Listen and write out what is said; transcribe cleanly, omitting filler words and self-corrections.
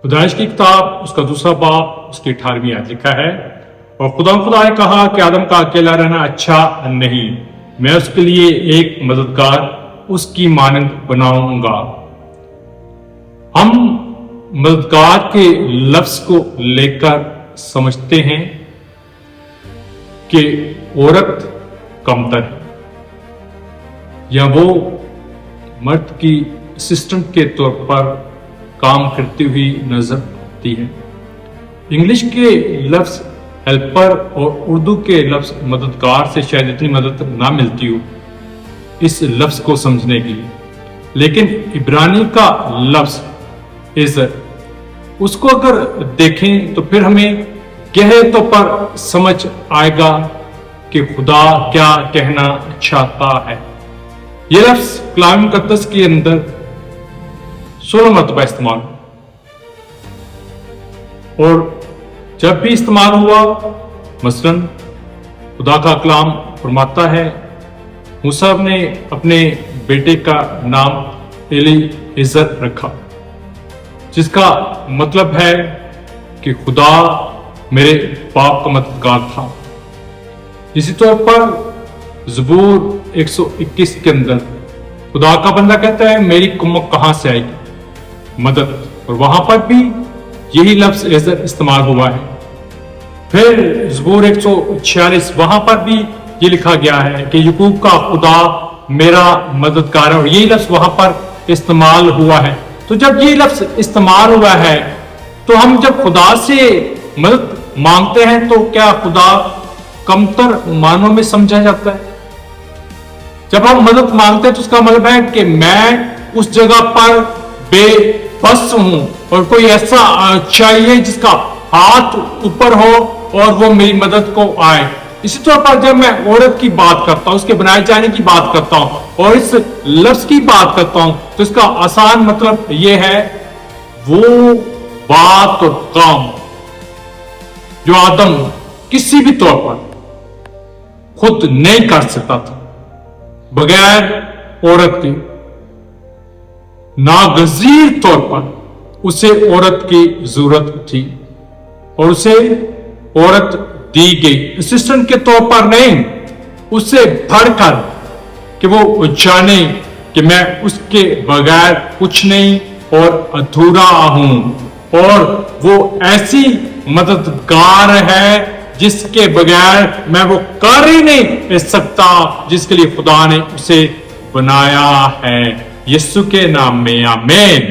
پیدائش کی کتاب اس کا 2 باب اس کی 18ویں آیت لکھا ہے، اور خدا نے کہا کہ آدم کا اکیلا رہنا اچھا نہیں، میں اس کے لیے ایک مددگار اس کی مانند بناؤں گا۔ ہم مددگار کے لفظ کو لے کر سمجھتے ہیں کہ عورت کمتر ہے یا وہ مرد کی اسسٹنٹ کے طور پر کام کرتی ہوئی نظر آتی ہے۔ انگلش کے لفظ ہیلپر اور اردو کے لفظ مددگار سے شاید اتنی مدد نہ ملتی ہو اس لفظ کو سمجھنے کے لیے، لیکن عبرانی کا لفظ عزر اس کو اگر دیکھیں تو پھر ہمیں گہرے طور پر سمجھ آئے گا کہ خدا کیا کہنا چاہتا ہے۔ یہ لفظ کلام مقدس کے اندر 16 مرتبہ استعمال اور جب بھی استعمال ہوا، مثلا خدا کا کلام فرماتا ہے موسیٰ نے اپنے بیٹے کا نام ایلی عزر رکھا، جس کا مطلب ہے کہ خدا میرے باپ کا مددگار تھا۔ اسی طور پر زبور 121 کے اندر خدا کا بندہ کہتا ہے میری کمک کہاں سے آئے گی، مدد، اور وہاں پر بھی یہی لفظ عزر استعمال ہوا ہے۔ پھر زبور 146 وہاں پر بھی یہ لکھا گیا ہے کہ یعقوب کا خدا میرا مددگار ہے، اور یہی لفظ وہاں پر استعمال ہوا ہے۔ تو جب یہ لفظ استعمال ہوا ہے تو ہم جب خدا سے مدد مانگتے ہیں تو کیا خدا کمتر معنوں میں سمجھا جاتا ہے؟ جب ہم مدد مانگتے ہیں تو اس کا مطلب ہے کہ میں اس جگہ پر بے بس ہوں اور کوئی ایسا چاہیے جس کا ہاتھ اوپر ہو اور وہ میری مدد کو آئے۔ اسی طور پر جب میں عورت کی بات کرتا ہوں، اس کے بنائے جانے کی بات کرتا ہوں اور اس لفظ کی بات کرتا ہوں تو اس کا آسان مطلب یہ ہے وہ بات اور کام جو آدم کسی بھی طور پر خود نہیں کر سکتا تھا بغیر عورت کے، ناگزیر طور پر اسے عورت کی ضرورت تھی اور اسے عورت دی گئی، اسسٹنٹ کے طور پر نہیں، اس سے بڑھ کر کہ وہ جانے کہ میں اس کے بغیر کچھ نہیں اور ادھورا ہوں، اور وہ ایسی مددگار ہے جس کے بغیر میں وہ کر ہی نہیں سکتا جس کے لیے خدا نے اسے بنایا ہے۔ یسوع کے نام میں آمین۔